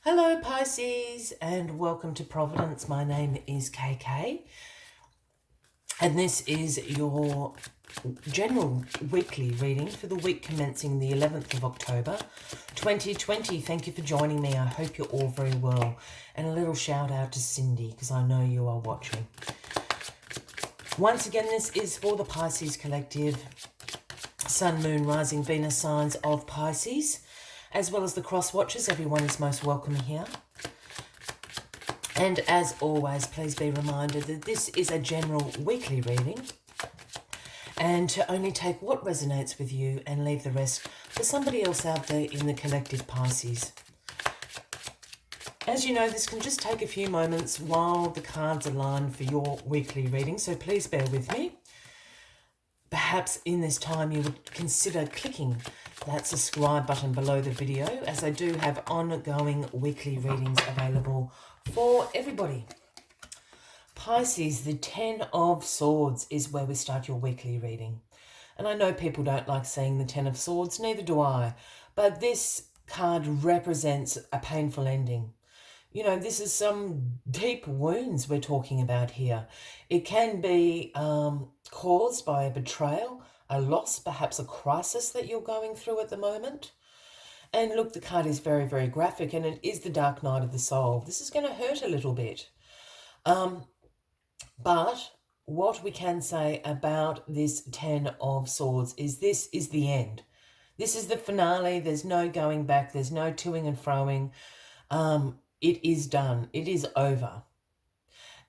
Hello Pisces and welcome to Providence. My name is KK and this is your general weekly reading for the week commencing the 11th of October 2020. Thank you for joining me. I hope you're all very well, and a little shout out to Cindy because I know you are watching. Once again, this is for the Pisces collective, Sun, Moon, Rising, Venus signs of Pisces, as well as the cross watchers. Everyone is most welcome here. And as always, please be reminded that this is a general weekly reading and to only take what resonates with you and leave the rest for somebody else out there in the collective Pisces. As you know, this can just take a few moments while the cards align for your weekly reading, so please bear with me. Perhaps in this time you would consider clicking that subscribe button below the video, as I do have ongoing weekly readings available for everybody. Pisces, the 10 of Swords is where we start your weekly reading. And I know people don't like seeing the 10 of Swords, neither do I, but this card represents a painful ending. You know, this is some deep wounds we're talking about here. It can be caused by a betrayal, a loss, perhaps a crisis that you're going through at the moment. And look, the card is very, very graphic, and it is the dark night of the soul. This is going to hurt a little bit. But what we can say about this 10 of Swords is this is the end. This is the finale. There's no going back. There's no toing and froing. It is done. It is over.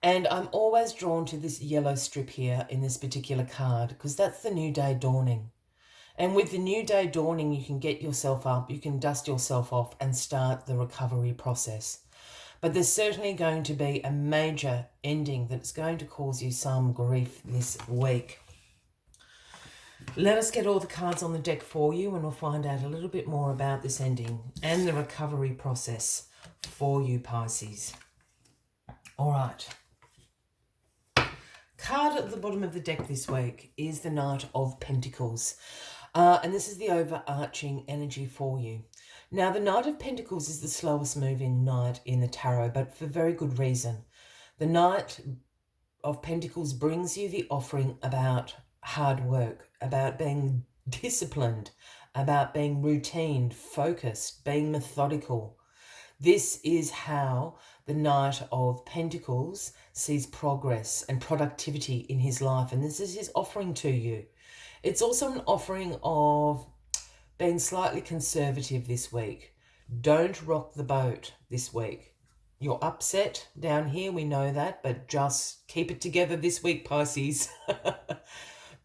And I'm always drawn to this yellow strip here in this particular card because that's the new day dawning. And with the new day dawning, you can get yourself up, you can dust yourself off and start the recovery process. But there's certainly going to be a major ending that's going to cause you some grief this week. Let us get all the cards on the deck for you and we'll find out a little bit more about this ending and the recovery process for you, Pisces. All right. Card at the bottom of the deck this week is the Knight of Pentacles. And this is the overarching energy for you. Now, the Knight of Pentacles is the slowest moving knight in the tarot, but for very good reason. The Knight of Pentacles brings you the offering about hard work, about being disciplined, about being routine, focused, being methodical. This is how the Knight of Pentacles sees progress and productivity in his life, and this is his offering to you. It's also an offering of being slightly conservative this week. Don't rock the boat this week. You're upset down here, we know that, but just keep it together this week, Pisces.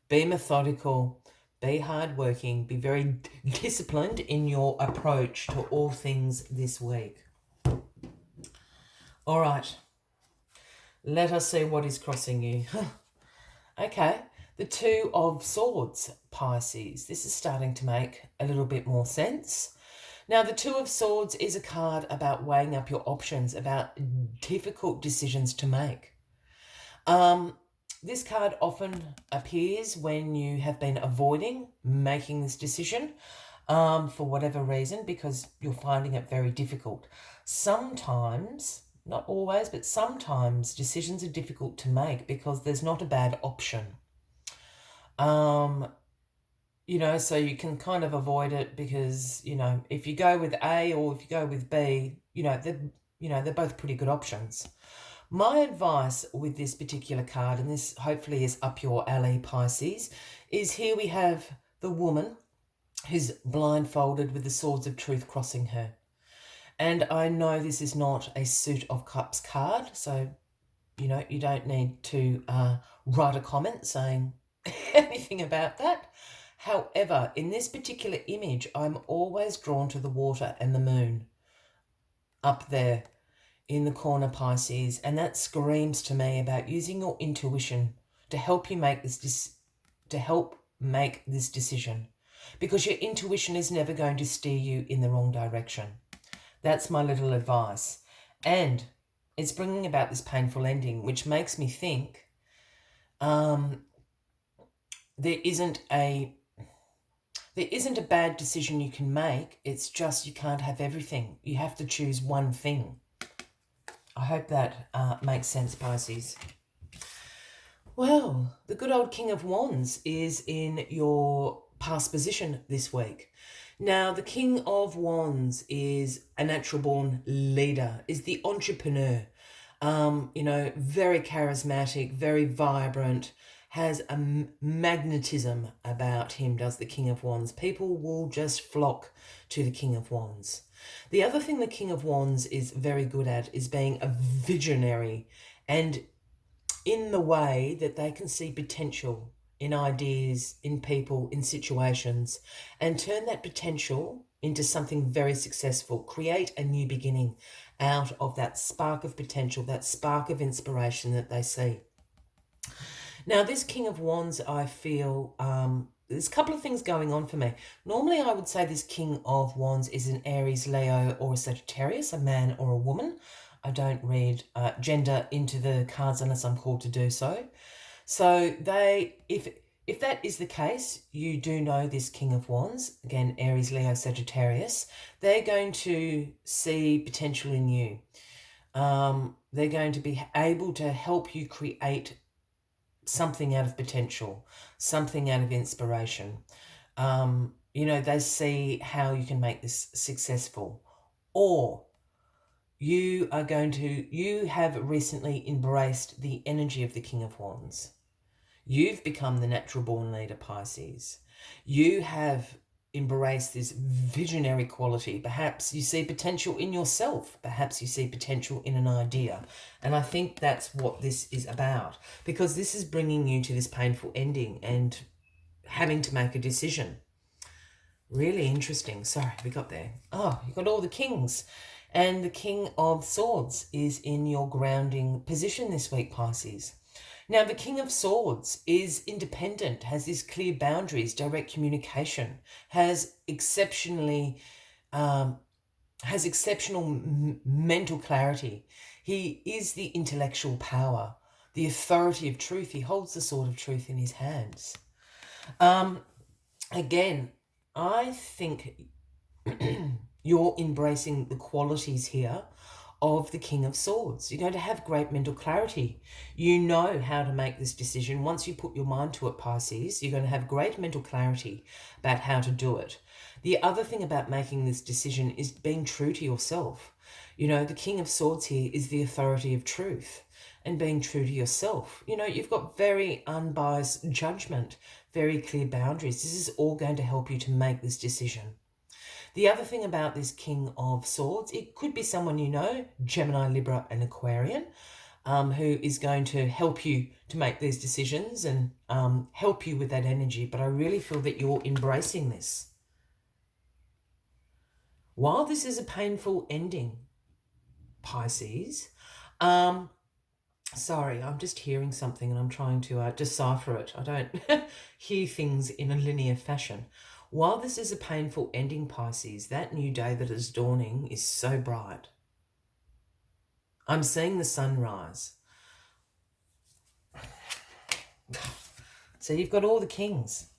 Be methodical, be hardworking, be very disciplined in your approach to all things this week. All right, let us see what is crossing you. Okay, the Two of Swords, Pisces. This is starting to make a little bit more sense. Now, the Two of Swords is a card about weighing up your options, about difficult decisions to make. This card often appears when you have been avoiding making this decision for whatever reason, because you're finding it very difficult. Sometimes, not always, but sometimes decisions are difficult to make because there's not a bad option. You know, so you can kind of avoid it because, you know, if you go with A or if you go with B, they're both pretty good options. My advice with this particular card, and this hopefully is up your alley, Pisces, is here we have the woman who's blindfolded with the swords of truth crossing her. And I know this is not a Suit of Cups card, so, you know, you don't need to write a comment saying anything about that. However, in this particular image, I'm always drawn to the water and the moon up there in the corner, Pisces, and that screams to me about using your intuition to help you make this decision, because your intuition is never going to steer you in the wrong direction. That's my little advice. And it's bringing about this painful ending, which makes me think there isn't a There isn't a bad decision you can make. It's just you can't have everything. You have to choose one thing. I hope that makes sense, Pisces. Well, the good old King of Wands is in your past position this week. Now, the King of Wands is a natural born leader, is the entrepreneur. Very charismatic, very vibrant, has a magnetism about him, does the King of Wands. People will just flock to the King of Wands. The other thing the King of Wands is very good at is being a visionary, and in the way that they can see potential in ideas, in people, in situations, and turn that potential into something very successful, create a new beginning out of that spark of potential, that spark of inspiration that they see. Now, this King of Wands, I feel there's a couple of things going on for me. Normally, I would say this King of Wands is an Aries, Leo, or a Sagittarius, a man or a woman. I don't read gender into the cards unless I'm called to do so. So if that is the case, you do know this King of Wands, again, Aries, Leo, Sagittarius, they're going to see potential in you. They're going to be able to help you create something out of potential, something out of inspiration. They see how you can make this successful. Or you have recently embraced the energy of the King of Wands. You've become the natural born leader, Pisces. You have embraced this visionary quality. Perhaps you see potential in yourself. Perhaps you see potential in an idea. And I think that's what this is about, because this is bringing you to this painful ending and having to make a decision. Really interesting. Sorry, we got there. Oh, you got all the kings. And the King of Swords is in your grounding position this week, Pisces. Now, the King of Swords is independent, has these clear boundaries, direct communication, has exceptional mental clarity. He is the intellectual power, the authority of truth. He holds the sword of truth in his hands. Again, I think you're embracing the qualities here of the King of Swords. You're going to have great mental clarity. You know how to make this decision. Once you put your mind to it, Pisces, you're going to have great mental clarity about how to do it. The other thing about making this decision is being true to yourself. The King of Swords here is the authority of truth and being true to yourself. You've got very unbiased judgment, very clear boundaries. This is all going to help you to make this decision. The other thing about this King of Swords, it could be someone you know, Gemini, Libra, and Aquarian, who is going to help you to make these decisions and help you with that energy. But I really feel that you're embracing this. While this is a painful ending, Pisces, sorry, I'm just hearing something and I'm trying to decipher it. I don't hear things in a linear fashion. While this is a painful ending, Pisces, that new day that is dawning is so bright. I'm seeing the sunrise. So you've got all the kings,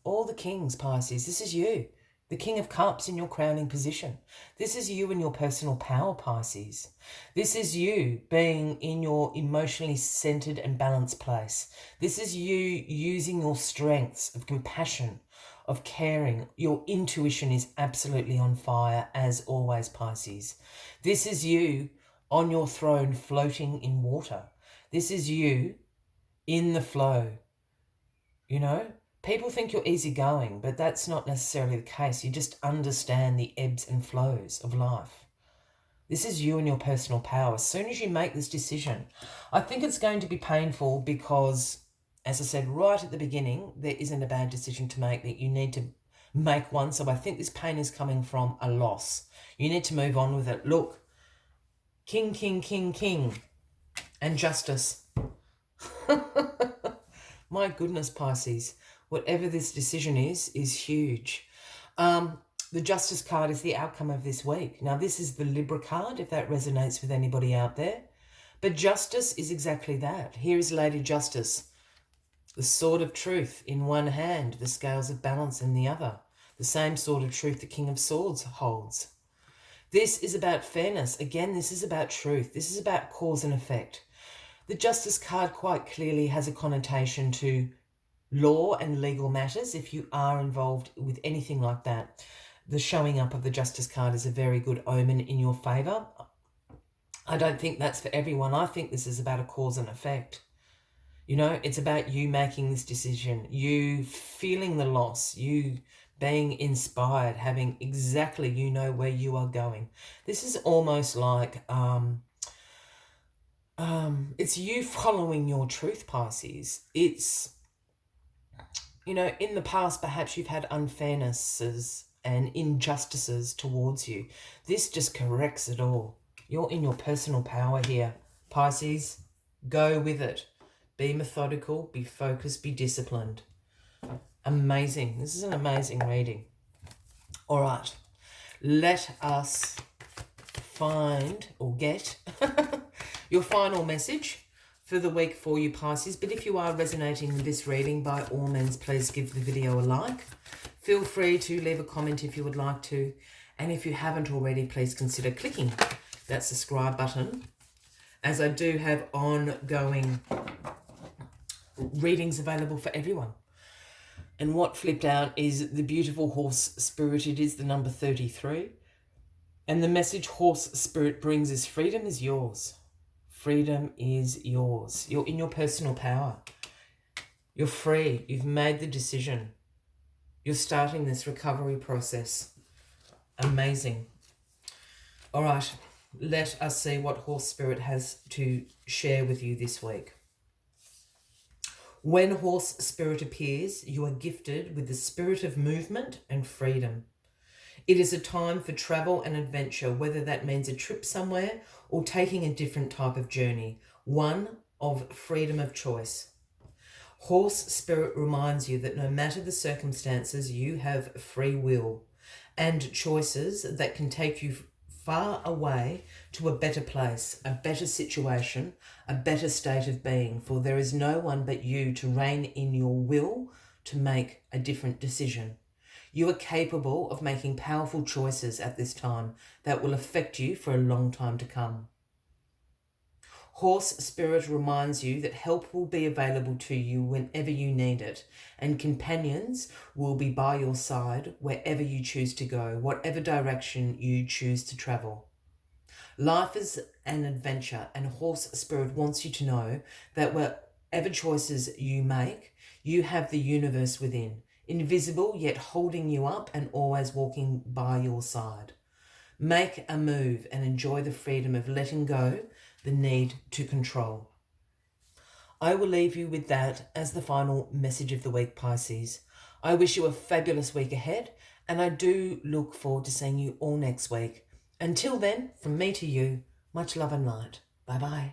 Pisces. This is you, the King of Cups in your crowning position. This is you in your personal power, Pisces. This is you being in your emotionally centered and balanced place. This is you using your strengths of compassion, of caring. Your intuition is absolutely on fire, as always, Pisces. This is you on your throne floating in water. This is you in the flow. People think you're easygoing, but that's not necessarily the case. You just understand the ebbs and flows of life. This is you and your personal power. As soon as you make this decision, I think it's going to be painful because, as I said right at the beginning, there isn't a bad decision to make, that you need to make one. So I think this pain is coming from a loss. You need to move on with it. Look, king, king, king, king, and justice. My goodness, Pisces, whatever this decision is huge. The Justice card is the outcome of this week. Now, this is the Libra card, if that resonates with anybody out there. But justice is exactly that. Here is Lady Justice. The sword of truth in one hand, the scales of balance in the other. The same sort of truth the King of Swords holds. This is about fairness. Again, this is about truth. This is about cause and effect. The Justice card quite clearly has a connotation to law and legal matters. If you are involved with anything like that, the showing up of the Justice card is a very good omen in your favour. I don't think that's for everyone. I think this is about a cause and effect. You know, it's about you making this decision, you feeling the loss, you being inspired, having exactly, you know, where you are going. This is almost like, it's you following your truth, Pisces. It's, you know, in the past, perhaps you've had unfairnesses and injustices towards you. This just corrects it all. You're in your personal power here, Pisces. Go with it. Be methodical, be focused, be disciplined. Amazing. This is an amazing reading. All right. Let us find or get your final message for the week for you, Pisces. But if you are resonating with this reading, by all means, please give the video a like. Feel free to leave a comment if you would like to. And if you haven't already, please consider clicking that subscribe button, as I do have ongoing readings available for everyone. And what flipped out is the beautiful horse spirit. It is the number 33. And the message horse spirit brings is freedom is yours. Freedom is yours. You're in your personal power. You're free. You've made the decision. You're starting this recovery process. Amazing. All right. Let us see what horse spirit has to share with you this week. When horse spirit appears, you are gifted with the spirit of movement and freedom. It is a time for travel and adventure, whether that means a trip somewhere or taking a different type of journey, one of freedom of choice. Horse spirit reminds you that no matter the circumstances, you have free will and choices that can take you far away to a better place, a better situation, a better state of being, for there is no one but you to rein in your will to make a different decision. You are capable of making powerful choices at this time that will affect you for a long time to come. Horse spirit reminds you that help will be available to you whenever you need it, and companions will be by your side wherever you choose to go, whatever direction you choose to travel. Life is an adventure, and horse spirit wants you to know that whatever choices you make, you have the universe within, invisible yet holding you up and always walking by your side. Make a move and enjoy the freedom of letting go the need to control. I will leave you with that as the final message of the week, Pisces. I wish you a fabulous week ahead, and I do look forward to seeing you all next week. Until then, from me to you, much love and light. Bye-bye.